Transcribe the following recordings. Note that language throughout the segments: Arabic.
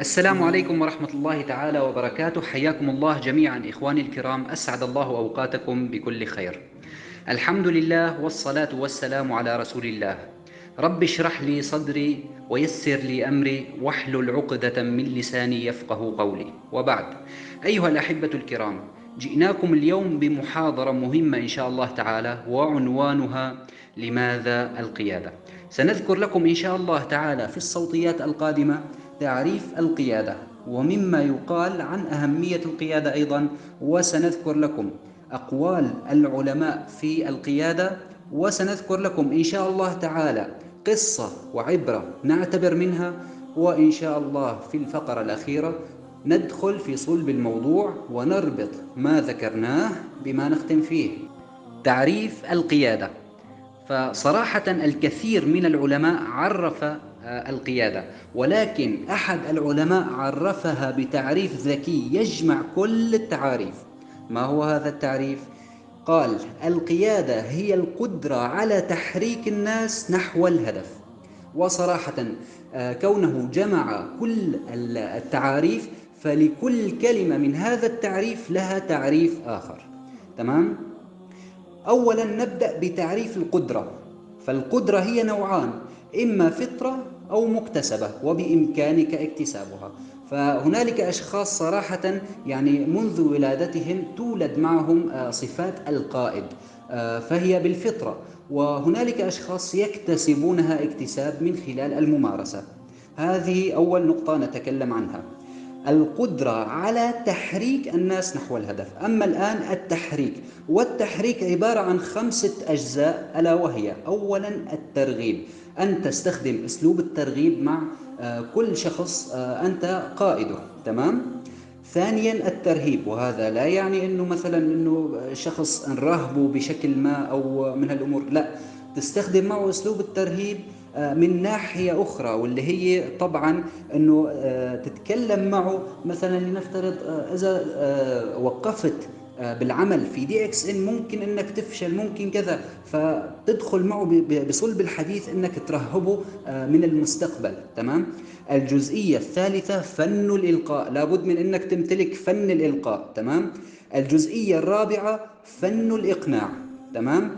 السلام عليكم ورحمة الله تعالى وبركاته. حياكم الله جميعا إخواني الكرام، أسعد الله أوقاتكم بكل خير. الحمد لله والصلاة والسلام على رسول الله. رب اشرح لي صدري ويسر لي أمري واحلل عقدة من لساني يفقه قولي، وبعد. أيها الأحبة الكرام، جئناكم اليوم بمحاضرة مهمة إن شاء الله تعالى، وعنوانها: لماذا القيادة؟ سنذكر لكم إن شاء الله تعالى في الصوتيات القادمة تعريف القيادة ومما يقال عن أهمية القيادة أيضا، وسنذكر لكم أقوال العلماء في القيادة، وسنذكر لكم إن شاء الله تعالى قصة وعبرة نعتبر منها، وإن شاء الله في الفقرة الأخيرة ندخل في صلب الموضوع ونربط ما ذكرناه بما نختم فيه. تعريف القيادة. فصراحة الكثير من العلماء عرف القيادة، ولكن أحد العلماء عرفها بتعريف ذكي يجمع كل التعاريف. ما هو هذا التعريف؟ قال: القيادة هي القدرة على تحريك الناس نحو الهدف. وصراحة كونه جمع كل التعاريف، فلكل كلمة من هذا التعريف لها تعريف آخر. تمام؟ أولا نبدأ بتعريف القدرة. فالقدرة هي نوعان: إما فطرة أو مكتسبة وبإمكانك اكتسابها. فهنالك أشخاص صراحة يعني منذ ولادتهم تولد معهم صفات القائد، فهي بالفطرة. وهنالك أشخاص يكتسبونها اكتساب من خلال الممارسة. هذه أول نقطة نتكلم عنها، القدرة على تحريك الناس نحو الهدف. أما الآن التحريك، والتحريك عبارة عن 5 أجزاء، ألا وهي: أولا الترغيب، أن تستخدم أسلوب الترغيب مع كل شخص أنت قائده. تمام؟ ثانيا الترهيب، وهذا لا يعني أنه مثلا أنه شخص نرهبه بشكل ما أو من هالأمور، لا، تستخدم معه أسلوب الترهيب من ناحية أخرى، واللي هي طبعا أنه تتكلم معه مثلا، لنفترض إذا وقفت بالعمل في دي اكس ان ممكن انك تفشل، ممكن كذا، فتدخل معه بصلب الحديث انك ترهبه من المستقبل. تمام؟ الجزئية الثالثة فن الإلقاء، لابد من انك تمتلك فن الإلقاء. تمام؟ الجزئية الرابعة فن الإقناع. تمام؟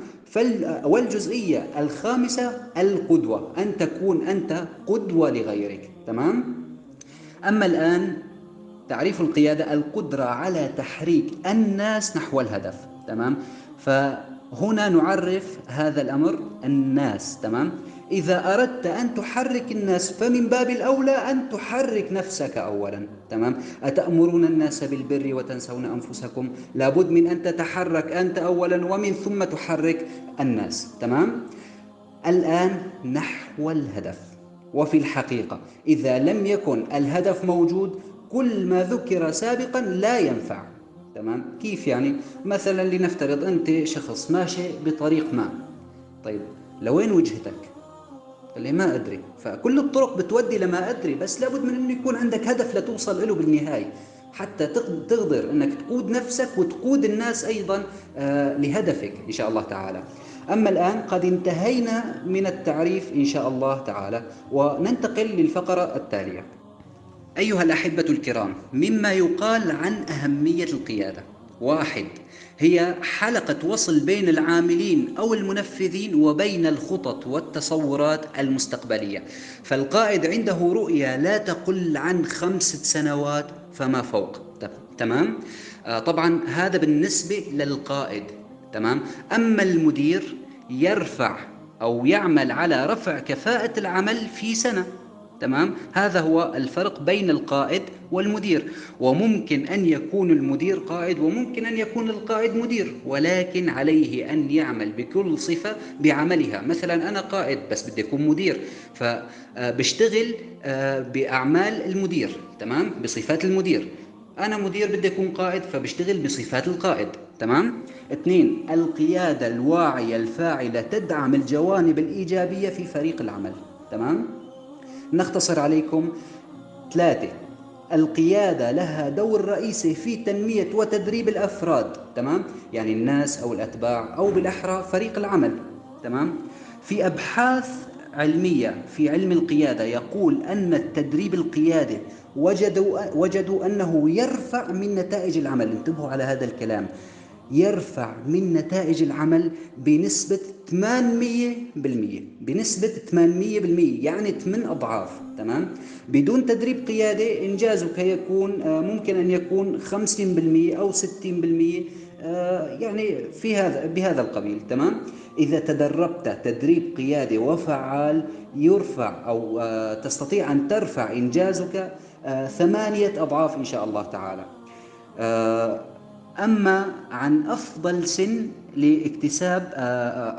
والجزئية الخامسة القدوة، أن تكون أنت قدوة لغيرك. تمام؟ أما الآن تعريف القيادة: القدرة على تحريك الناس نحو الهدف. تمام؟ فهنا نعرف هذا الأمر: الناس. تمام؟ إذا أردت أن تحرك الناس فمن باب الأولى أن تحرك نفسك أولا. تمام؟ أتأمرون الناس بالبر وتنسون أنفسكم؟ لابد من أن تتحرك أنت أولا، ومن ثم تحرك الناس. تمام؟ الآن نحو الهدف. وفي الحقيقة إذا لم يكن الهدف موجود، كل ما ذكر سابقا لا ينفع. تمام؟ كيف يعني؟ مثلا لنفترض أنت شخص ماشي بطريق ما، طيب لوين وجهتك؟ قال لي ما أدري. فكل الطرق بتودي لما أدري، بس لابد من أنه يكون عندك هدف لتوصل له بالنهاية، حتى تقدر أنك تقود نفسك وتقود الناس أيضا لهدفك إن شاء الله تعالى. أما الآن قد انتهينا من التعريف إن شاء الله تعالى، وننتقل للفقرة التالية. أيها الأحبة الكرام، مما يقال عن أهمية القيادة: 1. هي حلقة وصل بين العاملين أو المنفذين وبين الخطط والتصورات المستقبلية. فالقائد عنده رؤية لا تقل عن 5 سنوات فما فوق. تمام؟ طبعا هذا بالنسبة للقائد. تمام؟ أما المدير يرفع أو يعمل على رفع كفاءة العمل في سنة. تمام؟ هذا هو الفرق بين القائد والمدير. وممكن أن يكون المدير قائد، وممكن أن يكون القائد مدير، ولكن عليه أن يعمل بكل صفة بعملها. مثلا أنا قائد بس بدي أكون مدير، فبشتغل بأعمال المدير. تمام؟ بصفات المدير. أنا مدير بدي أكون قائد، فبشتغل بصفات القائد. تمام؟ 2. القيادة الواعية الفاعلة تدعم الجوانب الإيجابية في فريق العمل. تمام؟ نختصر عليكم: 3. القيادة لها دور رئيسي في تنمية وتدريب الأفراد. تمام؟ يعني الناس أو الأتباع، أو بالأحرى فريق العمل. تمام؟ في أبحاث علمية في علم القيادة يقول أن التدريب القيادي وجدوا أنه يرفع من نتائج العمل. انتبهوا على هذا الكلام، يرفع من نتائج العمل بنسبة 800%، بنسبة 800%، يعني 8 أضعاف. تمام. بدون تدريب قيادي إنجازك يكون ممكن أن يكون 50% أو 60%، يعني بهذا القبيل. تمام. إذا تدربت تدريب قيادي وفعال يرفع أو تستطيع أن ترفع إنجازك 8 أضعاف إن شاء الله تعالى. أما عن أفضل سن لاكتساب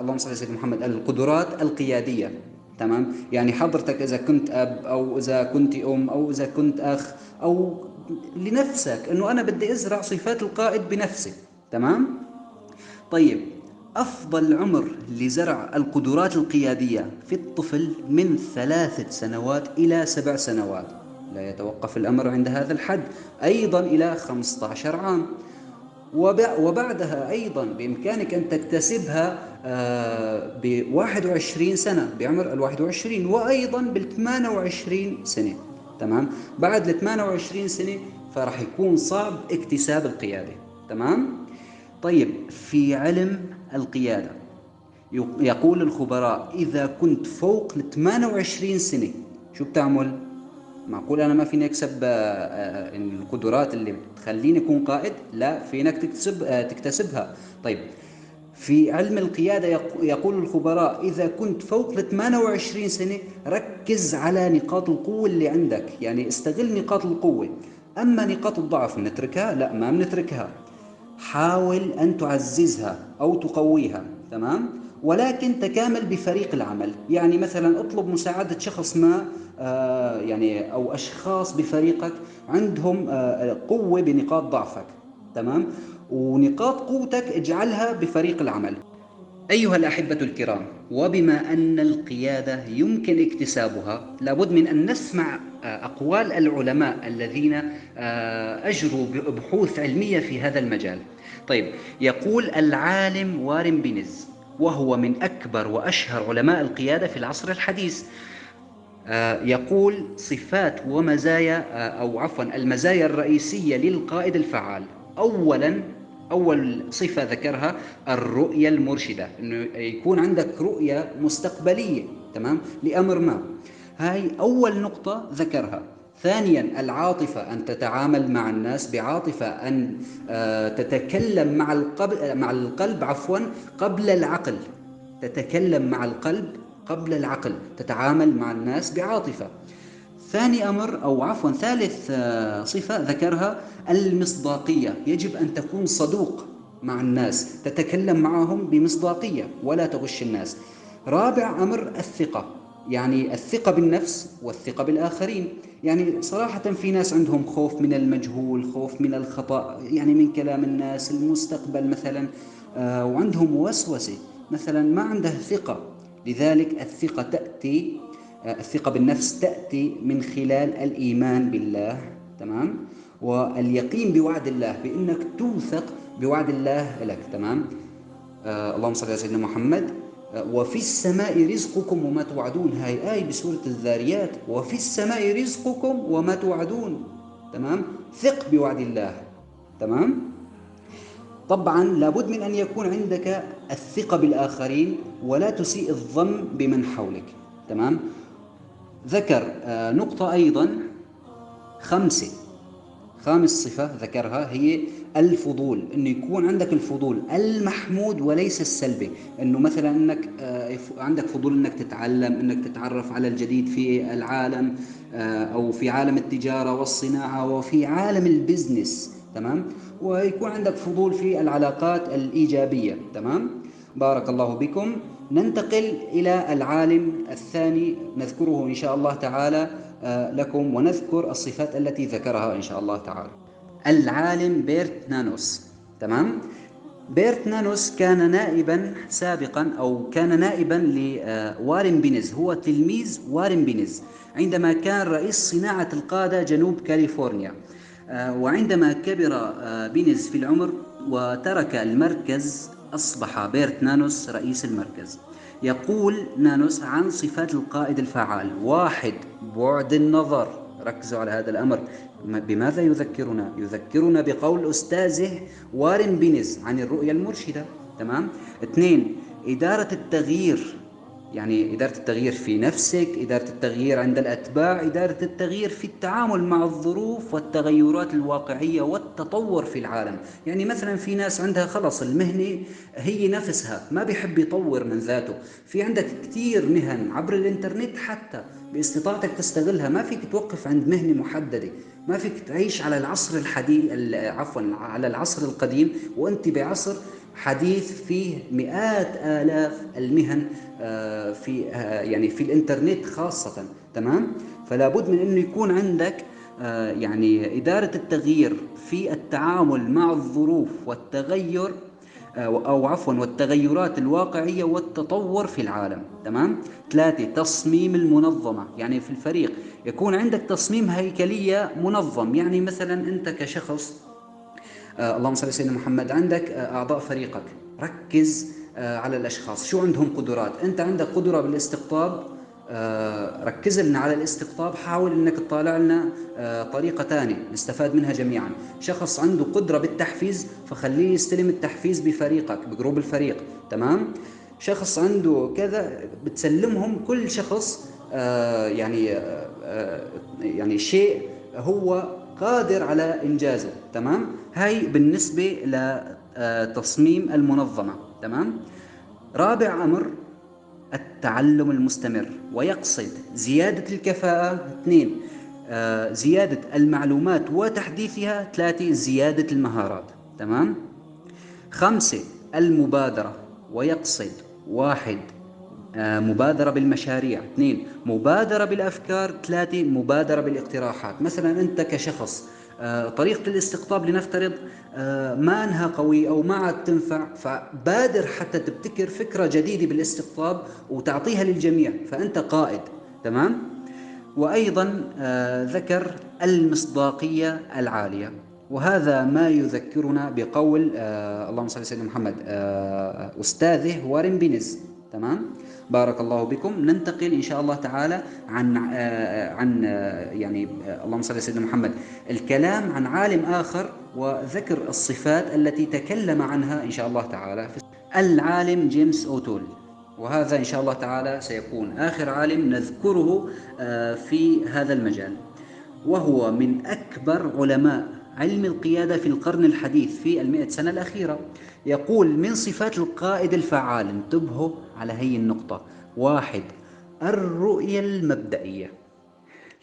اللهم صل على سيدنا محمد القدرات القيادية. تمام. يعني حضرتك إذا كنت أب أو إذا كنت أم أو إذا كنت أخ أو لنفسك، أنه أنا بدي أزرع صفات القائد بنفسي. تمام. طيب، أفضل عمر لزرع القدرات القيادية في الطفل من 3 سنوات إلى 7 سنوات، لا يتوقف الأمر عند هذا الحد، أيضا إلى 15 عام. وبعدها أيضا بإمكانك أن تكتسبها ب21 سنة، بعمر 21، وأيضا بال28 سنة. تمام. بعد 28 سنة فرح يكون صعب اكتساب القيادة. تمام. طيب، في علم القيادة يقول الخبراء إذا كنت فوق 28 سنة شو بتعمل؟ معقول أنا ما فيني أكسب القدرات اللي بتخليني أكون قائد؟ لا، فينك تكتسبها. طيب، في علم القيادة يقول الخبراء إذا كنت فوق 28 سنة ركز على نقاط القوة اللي عندك، يعني استغل نقاط القوة. أما نقاط الضعف نتركها؟ لا، ما بنتركها، حاول أن تعززها أو تقويها. تمام. ولكن تكامل بفريق العمل، يعني مثلا اطلب مساعدة شخص ما يعني أو أشخاص بفريقك عندهم قوة بنقاط ضعفك. تمام. ونقاط قوتك اجعلها بفريق العمل. أيها الأحبة الكرام، وبما أن القيادة يمكن اكتسابها لابد من أن نسمع أقوال العلماء الذين أجروا بحوث علمية في هذا المجال. طيب، يقول العالم وارن بينز، وهو من أكبر وأشهر علماء القيادة في العصر الحديث، يقول صفات ومزايا أو عفوا المزايا الرئيسية للقائد الفعال. أول صفة ذكرها الرؤية المرشدة، أنه يكون عندك رؤية مستقبلية. تمام. لأمر ما، هاي أول نقطة ذكرها. ثانيا العاطفة، أن تتعامل مع الناس بعاطفة، أن تتكلم مع القلب قبل العقل، تتكلم مع القلب قبل العقل، تتعامل مع الناس بعاطفة. ثالث صفة ذكرها المصداقية، يجب أن تكون صدوق مع الناس، تتكلم معهم بمصداقية ولا تغش الناس. رابع أمر الثقة، يعني الثقة بالنفس والثقة بالآخرين. يعني صراحة في ناس عندهم خوف من المجهول، خوف من الخطأ، يعني من كلام الناس، المستقبل مثلا، وعندهم وسوسة، مثلا ما عنده ثقة. لذلك الثقة بالنفس تأتي من خلال الإيمان بالله. تمام. واليقين بوعد الله، بأنك توثق بوعد الله لك. تمام. اللهم صل على سيدنا محمد. وفي السماء رزقكم وما توعدون، هاي آية بسورة الذاريات، وفي السماء رزقكم وما توعدون. تمام. ثق بوعد الله. تمام. طبعا لابد من أن يكون عندك الثقة بالآخرين ولا تسيء الظن بمن حولك. تمام. ذكر نقطة أيضا خامس صفة ذكرها هي الفضول، أنه يكون عندك الفضول المحمود وليس السلبي. أنه مثلا أنك عندك فضول أنك تتعلم، أنك تتعرف على الجديد في العالم، أو في عالم التجارة والصناعة وفي عالم البزنس. تمام. ويكون عندك فضول في العلاقات الإيجابية. تمام. بارك الله بكم. ننتقل إلى العالم الثاني نذكره إن شاء الله تعالى لكم، ونذكر الصفات التي ذكرها إن شاء الله تعالى. العالم بيرت نانوس. تمام. بيرت نانوس كان نائبا سابقا، أو كان نائبا لوارن بينز، هو تلميذ وارن بينز عندما كان رئيس صناعة القادة جنوب كاليفورنيا. وعندما كبر بينز في العمر وترك المركز أصبح بيرت نانوس رئيس المركز. يقول نانوس عن صفات القائد الفعال: 1. بعد النظر، ركزوا على هذا الأمر. بماذا يذكرنا؟ يذكرنا بقول أستاذه وارن بينيز عن الرؤية المرشدة. تمام. 2. إدارة التغيير، يعني إدارة التغيير في نفسك، إدارة التغيير عند الأتباع، إدارة التغيير في التعامل مع الظروف والتغيرات الواقعية والتطور في العالم. يعني مثلا في ناس عندها خلص المهنة هي نفسها، ما بيحب يطور من ذاته. في عندك كتير مهن عبر الإنترنت حتى باستطاعتك تستغلها، ما فيك توقف عند مهنة محددة. ما فيك تعيش على العصر الحديث، عفوا على العصر القديم، وانت بعصر حديث فيه مئات آلاف المهن في يعني في الإنترنت خاصة. تمام. فلا بد من أنه يكون عندك يعني إدارة التغيير في التعامل مع الظروف والتغير أو عفوا والتغيرات الواقعية والتطور في العالم. تمام. 3. تصميم المنظمة، يعني في الفريق يكون عندك تصميم هيكلية منظم. يعني مثلا أنت كشخص اللهم صل على سيدنا محمد، عندك أعضاء فريقك، ركز على الأشخاص شو عندهم قدرات. أنت عندك قدرة بالاستقطاب، ركز لنا على الاستقطاب، حاول أنك تطالع لنا طريقة تانية نستفاد منها جميعا. شخص عنده قدرة بالتحفيز، فخليه يستلم التحفيز بفريقك بجروب الفريق. تمام. شخص عنده كذا، بتسلمهم كل شخص يعني شيء هو قادر على إنجازه. تمام. هاي بالنسبة لتصميم المنظمة. تمام. رابع أمر التعلم المستمر، ويقصد زيادة الكفاءة. 2. زيادة المعلومات وتحديثها. 3. زيادة المهارات. تمام. 5. المبادرة، ويقصد 1. مبادرة بالمشاريع. 2. مبادرة بالأفكار. 3. مبادرة بالاقتراحات. مثلا أنت كشخص طريقة الاستقطاب لنفترض ما أنها قوي أو ما عاد تنفع، فبادر حتى تبتكر فكرة جديدة بالاستقطاب وتعطيها للجميع، فأنت قائد. تمام. وأيضا ذكر المصداقية العالية، وهذا ما يذكرنا بقول اللهم صل على سيدنا محمد أستاذه وارن بينيز. تمام. بارك الله بكم. ننتقل إن شاء الله تعالى عن يعني اللهم صل على سيدنا محمد الكلام عن عالم آخر وذكر الصفات التي تكلم عنها إن شاء الله تعالى العالم جيمس أوتول. وهذا إن شاء الله تعالى سيكون آخر عالم نذكره في هذا المجال، وهو من أكبر علماء علم القيادة في القرن الحديث في 100 سنة الأخيرة. يقول من صفات القائد الفعال، انتبهوا على هي النقطة: 1. الرؤية المبدئية.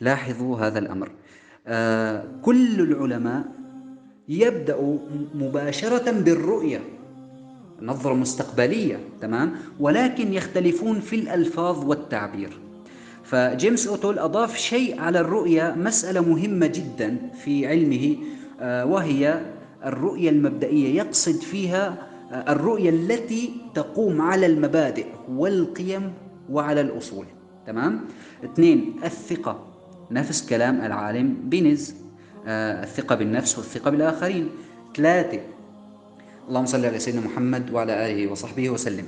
لاحظوا هذا الأمر. كل العلماء يبدأ مباشرة بالرؤية، نظرة مستقبلية. تمام. ولكن يختلفون في الألفاظ والتعبير. فجيمس أوتول أضاف شيء على الرؤية، مسألة مهمة جدا في علمه، وهي الرؤية المبدئية. يقصد فيها الرؤية التي تقوم على المبادئ والقيم وعلى الأصول. تمام. 2. الثقة، نفس كلام العالم بينيز، الثقة بالنفس والثقة بالآخرين. 3. اللهم صل على سيدنا محمد وعلى آله وصحبه وسلم.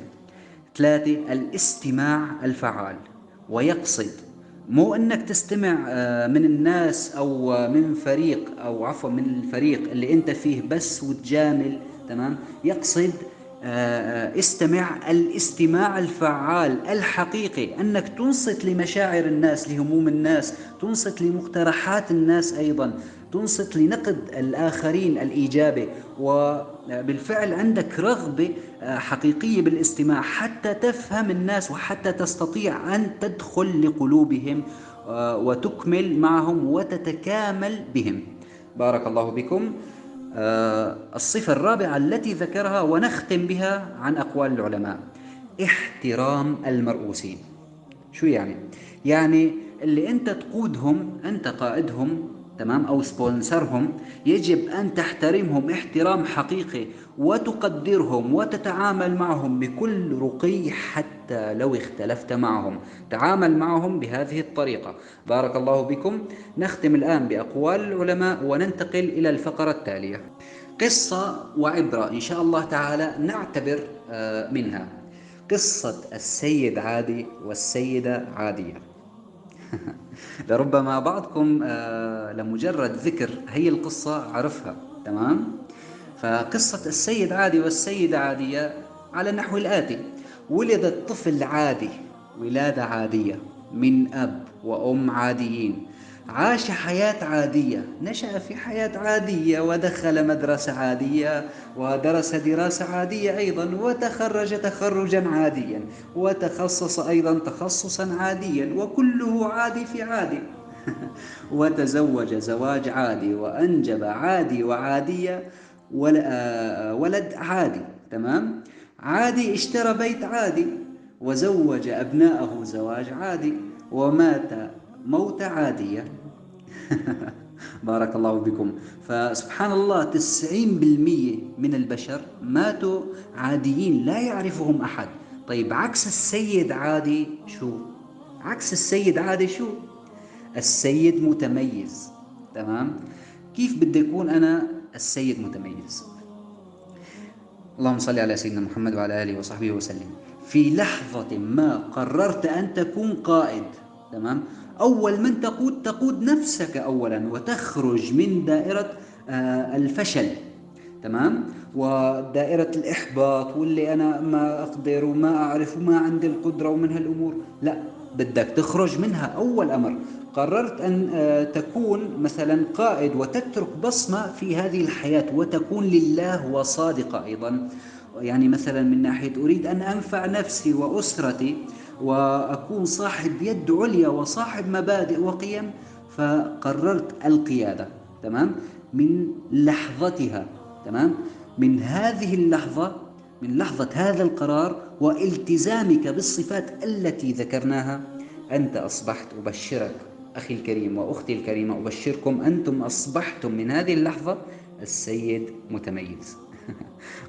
3. الاستماع الفعال، ويقصد مو أنك تستمع من الناس أو من فريق أو عفوا من الفريق اللي أنت فيه بس وتجامل. تمام. يقصد استمع الاستماع الفعال الحقيقي، أنك تنصت لمشاعر الناس، لهموم الناس، تنصت لمقترحات الناس، أيضا تنصت لنقد الآخرين الإيجابي، وبالفعل عندك رغبة حقيقية بالاستماع حتى تفهم الناس وحتى تستطيع أن تدخل لقلوبهم وتكمل معهم وتتكامل بهم. بارك الله بكم. الصفة الرابعة التي ذكرها ونختم بها عن أقوال العلماء: احترام المرؤوسين. شو يعني؟ يعني اللي أنت تقودهم، أنت قائدهم، تمام، أو سبونسرهم، يجب أن تحترمهم احترام حقيقي وتقدرهم وتتعامل معهم بكل رقي حتى لو اختلفت معهم. تعامل معهم بهذه الطريقة. بارك الله بكم. نختم الآن بأقوال العلماء وننتقل إلى الفقرة التالية: قصة وعبرة إن شاء الله تعالى نعتبر منها. قصة السيد عادي والسيدة عادية. لربما بعضكم لمجرد ذكر هي القصة عرفها. تمام. فقصة السيد عادي والسيدة عادية على نحو الآتي: ولد الطفل عادي ولادة عادية من أب وأم عاديين، عاش حياة عادية، نشأ في حياة عادية، ودخل مدرسة عادية، ودرس دراسة عادية أيضا، وتخرج تخرجا عاديا، وتخصص أيضا تخصصا عاديا، وكله عادي في عادي. وتزوج زواج عادي، وأنجب عادي وعادية، ولد عادي. تمام. عادي اشترى بيت عادي، وزوج أبناءه زواج عادي، ومات موتة عادية. بارك الله بكم. فسبحان الله 90% من البشر ماتوا عاديين لا يعرفهم أحد. طيب عكس السيد عادي شو؟ عكس السيد عادي شو؟ السيد متميز. تمام. كيف بدي أكون أنا السيد متميز؟ اللهم صل على سيدنا محمد وعلى آله وصحبه وسلم. في لحظة ما قررت أن تكون قائد. تمام. أول من تقود نفسك أولا، وتخرج من دائرة الفشل. تمام. ودائرة الإحباط، واللي أنا ما أقدر وما أعرف وما عندي القدرة ومن هالأمور. لا، بدك تخرج منها أول أمر. قررت أن تكون مثلا قائد، وتترك بصمة في هذه الحياة، وتكون لله وصادقة أيضا. يعني مثلا من ناحية أريد أن أنفع نفسي وأسرتي، وأكون صاحب يد عليا وصاحب مبادئ وقيم، فقررت القيادة. تمام. من لحظتها. تمام. من هذه اللحظة، من لحظة هذا القرار والتزامك بالصفات التي ذكرناها، أنت أصبحت، أبشرك أخي الكريم وأختي الكريمة، أبشركم أنتم أصبحتم من هذه اللحظة السيد متميز.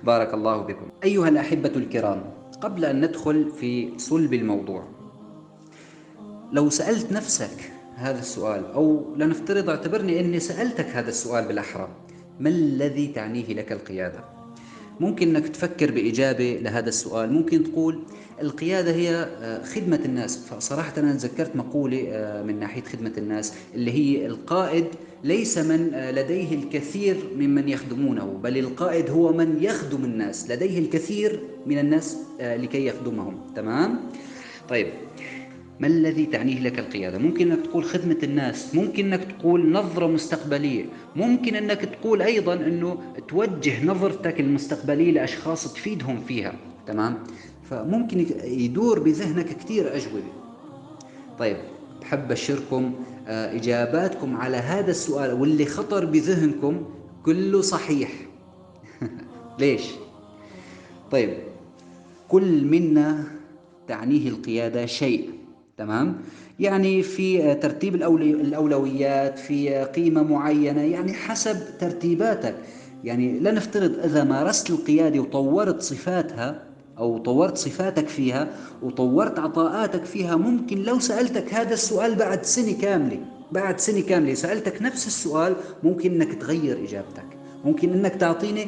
بارك الله بكم. أيها الأحبة الكرام، قبل أن ندخل في صلب الموضوع، لو سألت نفسك هذا السؤال، أو لنفترض اعتبرني أني سألتك هذا السؤال بالأحرى: ما الذي تعنيه لك القيادة؟ ممكن أنك تفكر بإجابة لهذا السؤال. ممكن تقول القيادة هي خدمة الناس. فصراحة أنا تذكرت مقولة من ناحية خدمة الناس، اللي هي: القائد ليس من لديه الكثير ممن يخدمونه، بل القائد هو من يخدم الناس، لديه الكثير من الناس لكي يخدمهم. تمام؟ طيب، ما الذي تعنيه لك القيادة؟ ممكن أنك تقول خدمة الناس، ممكن أنك تقول نظرة مستقبلية، ممكن أنك تقول أيضا أنه توجه نظرتك المستقبلية لأشخاص تفيدهم فيها. تمام. فممكن يدور بذهنك كثير أجوبة. طيب، بحب أشيركم إجاباتكم على هذا السؤال واللي خطر بذهنكم كله صحيح. ليش؟ طيب، كل منا تعنيه القيادة شيء. تمام. يعني في ترتيب الأولويات، في قيمة معينة، يعني حسب ترتيباتك. يعني لنفترض إذا مارست القيادة وطورت صفاتها، أو طورت صفاتك فيها وطورت عطاءاتك فيها، ممكن لو سألتك هذا السؤال بعد سنة كاملة، بعد سنة كاملة سألتك نفس السؤال، ممكن أنك تغير إجابتك. ممكن أنك تعطيني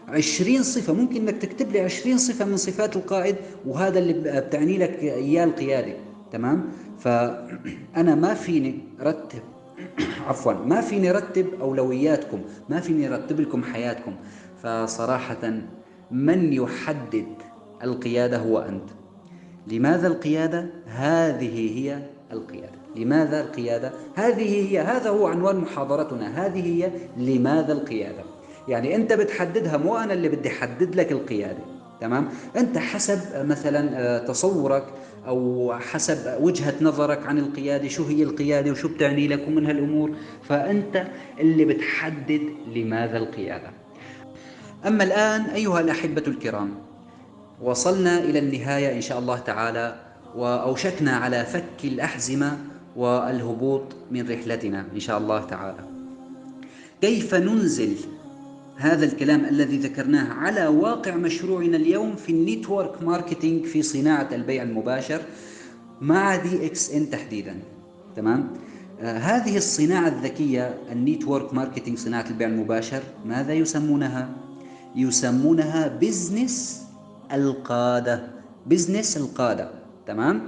20 صفة، ممكن أنك تكتب لي 20 صفة من صفات القائد، وهذا اللي بتعني لك إياه القيادة. تمام. فأنا ما فيني رتب عفوا، ما فيني رتب أولوياتكم، ما فيني رتب لكم حياتكم. فصراحة من يحدد القيادة هو أنت. لماذا القيادة؟ هذه هي القيادة. لماذا القيادة؟ هذا هو عنوان محاضرتنا. هذه هي لماذا القيادة. يعني أنت بتحددها، مو أنا اللي بدي أحدد لك القيادة. تمام. أنت حسب مثلا تصورك، أو حسب وجهة نظرك عن القيادة، شو هي القيادة وشو بتعني لك ومن هالأمور، فأنت اللي بتحدد لماذا القيادة. أما الآن أيها الأحبة الكرام، وصلنا إلى النهاية إن شاء الله تعالى، وأوشكنا على فك الأحزمة والهبوط من رحلتنا إن شاء الله تعالى. كيف ننزل هذا الكلام الذي ذكرناه على واقع مشروعنا اليوم في النيتورك ماركتينج، في صناعة البيع المباشر مع DXN تحديدا؟ تمام. هذه الصناعة الذكية، النيتورك ماركتينج، صناعة البيع المباشر، ماذا يسمونها؟ يسمونها بزنس القادة. بزنس القادة. تمام.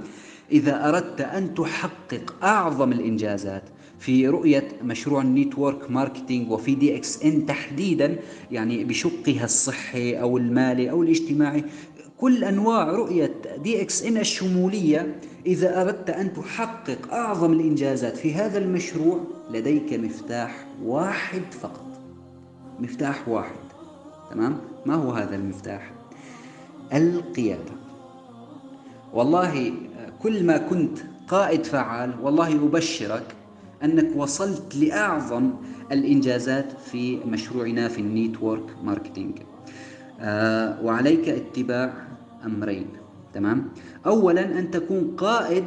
إذا أردت أن تحقق أعظم الإنجازات في رؤية مشروع النيتورك ماركتينج وفي دي اكس ان تحديدا، يعني بشقها الصحي أو المالي أو الاجتماعي، كل أنواع رؤية دي اكس ان الشمولية، إذا أردت أن تحقق أعظم الإنجازات في هذا المشروع لديك مفتاح واحد فقط. مفتاح واحد. تمام؟ ما هو هذا المفتاح؟ القيادة. والله كل ما كنت قائد فعال، والله أبشرك أنك وصلت لأعظم الإنجازات في مشروعنا في النيتورك ماركتينج. وعليك اتباع أمرين. تمام؟ أولا أن تكون قائد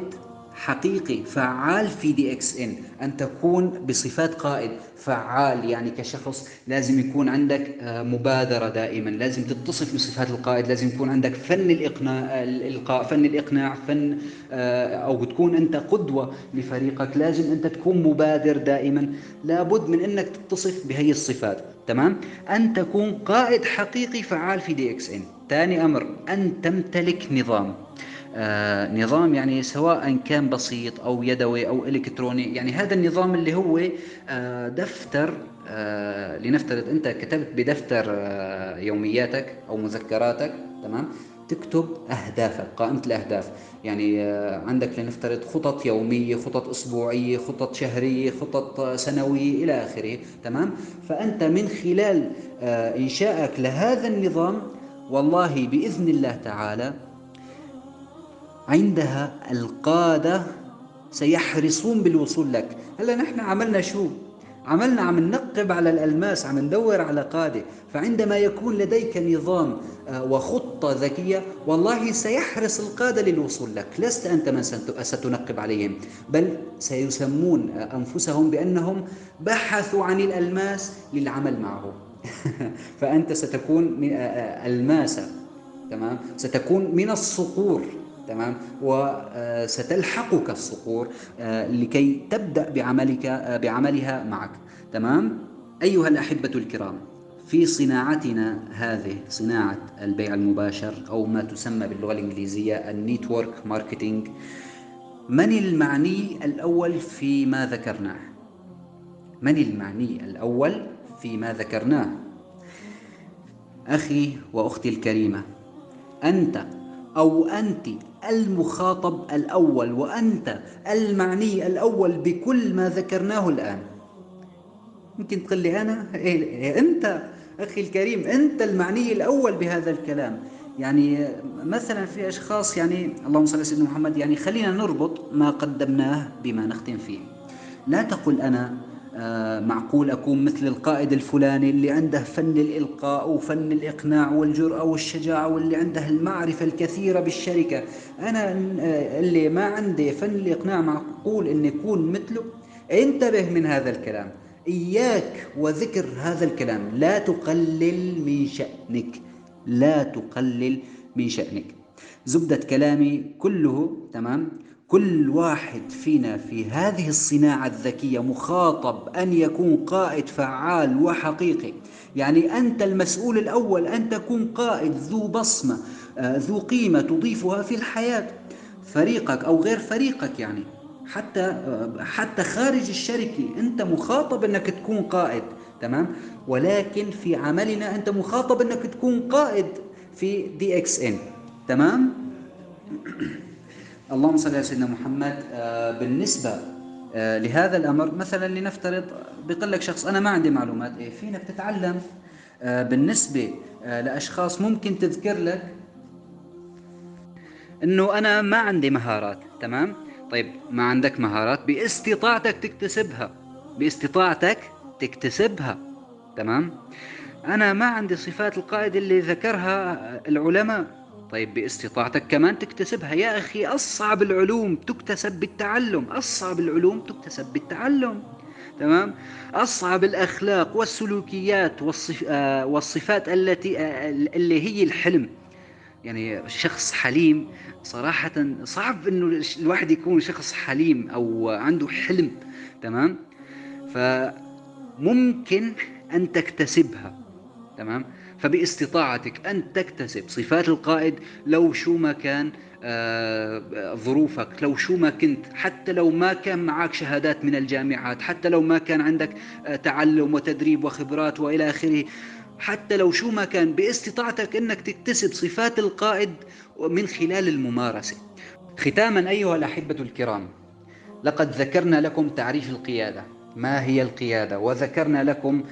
حقيقي فعال في دي اكس ان، أن تكون بصفات قائد فعال، يعني كشخص لازم يكون عندك مبادرة دائما، لازم تتصف بصفات القائد، لازم يكون عندك فن الإقناع، فن الإقناع، فن أو تكون أنت قدوة لفريقك، لازم أنت تكون مبادر دائما، لابد من أنك تتصف بهي الصفات. تمام؟ أن تكون قائد حقيقي فعال في دي اكس ان. ثاني أمر، أن تمتلك نظام. نظام يعني سواء كان بسيط أو يدوي أو إلكتروني. يعني هذا النظام اللي هو دفتر، لنفترض أنت كتبت بدفتر يومياتك أو مذكراتك. تمام؟ تكتب أهدافك، قائمة الأهداف. يعني عندك لنفترض خطط يومية، خطط أسبوعية، خطط شهرية، خطط سنوية إلى آخره. تمام؟ فأنت من خلال إنشائك لهذا النظام، والله بإذن الله تعالى عندها القادة سيحرصون بالوصول لك. هلا نحن عملنا شو؟ عملنا عم ننقب على الألماس، عم ندور على قادة. فعندما يكون لديك نظام وخطة ذكية، والله سيحرص القادة للوصول لك. لست أنت من ستنقب عليهم، بل سيسمون أنفسهم بأنهم بحثوا عن الألماس للعمل معه. فأنت ستكون من ألماسة. تمام؟ ستكون من الصقور. تمام؟ وستلحقك الصقور لكي تبدأ بعملها معك. تمام؟ أيها الأحبة الكرام، في صناعتنا هذه، صناعة البيع المباشر أو ما تسمى باللغة الإنجليزية النيتورك ماركتينج، من المعني الأول فيما ذكرناه؟ من المعني الأول فيما ذكرناه؟ أخي وأختي الكريمة، أنت أو أنت المخاطب الأول، وأنت المعني الأول بكل ما ذكرناه الآن. ممكن تقول لي أنا إيه؟ أنت أخي الكريم، أنت المعني الأول بهذا الكلام. يعني مثلا في أشخاص، يعني اللهم صل على سيدنا محمد، يعني خلينا نربط ما قدمناه بما نختم فيه. لا تقل أنا معقول أكون مثل القائد الفلاني اللي عنده فن الإلقاء وفن الإقناع والجرأة والشجاعة، واللي عنده المعرفة الكثيرة بالشركة. أنا اللي ما عندي فن الإقناع معقول أن يكون مثله؟ انتبه من هذا الكلام، إياك وذكر هذا الكلام. لا تقلل من شأنك، لا تقلل من شأنك. زبدة كلامي كله، تمام، كل واحد فينا في هذه الصناعة الذكية مخاطب أن يكون قائد فعال وحقيقي. يعني أنت المسؤول الأول أن تكون قائد ذو بصمة، ذو قيمة تضيفها في الحياة. فريقك أو غير فريقك، يعني حتى خارج الشركة أنت مخاطب أنك تكون قائد. تمام؟ ولكن في عملنا أنت مخاطب أنك تكون قائد في دي اكس ان. تمام؟ اللهم صل على سيدنا محمد. بالنسبة لهذا الأمر، مثلا لنفترض بيقول لك شخص أنا ما عندي معلومات، فينك تتعلم. بالنسبة لأشخاص ممكن تذكر لك انه انا ما عندي مهارات. تمام؟ طيب ما عندك مهارات، باستطاعتك تكتسبها، باستطاعتك تكتسبها. تمام؟ انا ما عندي صفات القائد اللي ذكرها العلماء، طيب باستطاعتك كمان تكتسبها. يا اخي اصعب العلوم تكتسب بالتعلم، اصعب العلوم تكتسب بالتعلم. تمام؟ أصعب الأخلاق والسلوكيات والصفات التي اللي هي الحلم. يعني شخص حليم، صراحة صعب انه الواحد يكون شخص حليم او عنده حلم. تمام؟ فممكن ان تكتسبها. تمام؟ فباستطاعتك ان تكتسب صفات القائد لو شو ما كان ظروفك، لو شو ما كنت، حتى لو ما كان معك شهادات من الجامعات، حتى لو ما كان عندك تعلم وتدريب وخبرات وإلى آخره، حتى لو شو ما كان، باستطاعتك أنك تكتسب صفات القائد من خلال الممارسة. ختاما أيها الأحبة الكرام، لقد ذكرنا لكم تعريف القيادة، ما هي القيادة، وذكرنا لكم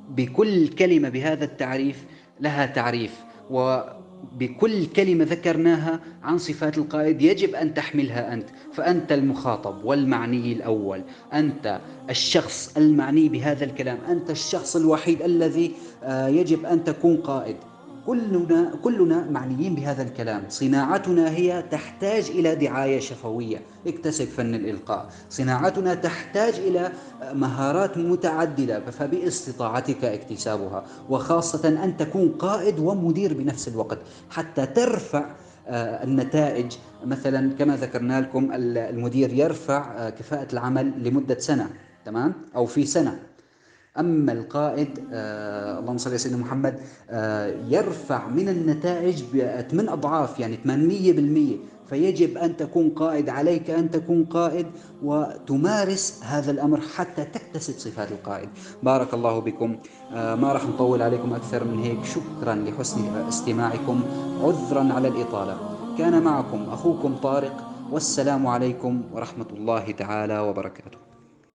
بكل كلمة بهذا التعريف لها تعريف، وبكل كلمة ذكرناها عن صفات القائد يجب أن تحملها أنت. فأنت المخاطب والمعني الأول، أنت الشخص المعني بهذا الكلام، أنت الشخص الوحيد الذي يجب أن تكون قائد. كلنا معنيين بهذا الكلام. صناعتنا هي تحتاج إلى دعاية شفوية، اكتسب فن الإلقاء. صناعتنا تحتاج إلى مهارات متعددة، فباستطاعتك اكتسابها، وخاصة أن تكون قائد ومدير بنفس الوقت حتى ترفع النتائج. مثلا كما ذكرنا لكم، المدير يرفع كفاءة العمل لمدة سنة، تمام، أو في سنة. أما القائد اللهم صل على سيدنا محمد يرفع من النتائج ب8 أضعاف، يعني 800%. فيجب أن تكون قائد، عليك أن تكون قائد وتمارس هذا الأمر حتى تكتسب صفات القائد. بارك الله بكم. ما راح نطول عليكم أكثر من هيك. شكرا لحسن استماعكم، عذرا على الإطالة. كان معكم أخوكم طارق، والسلام عليكم ورحمة الله تعالى وبركاته.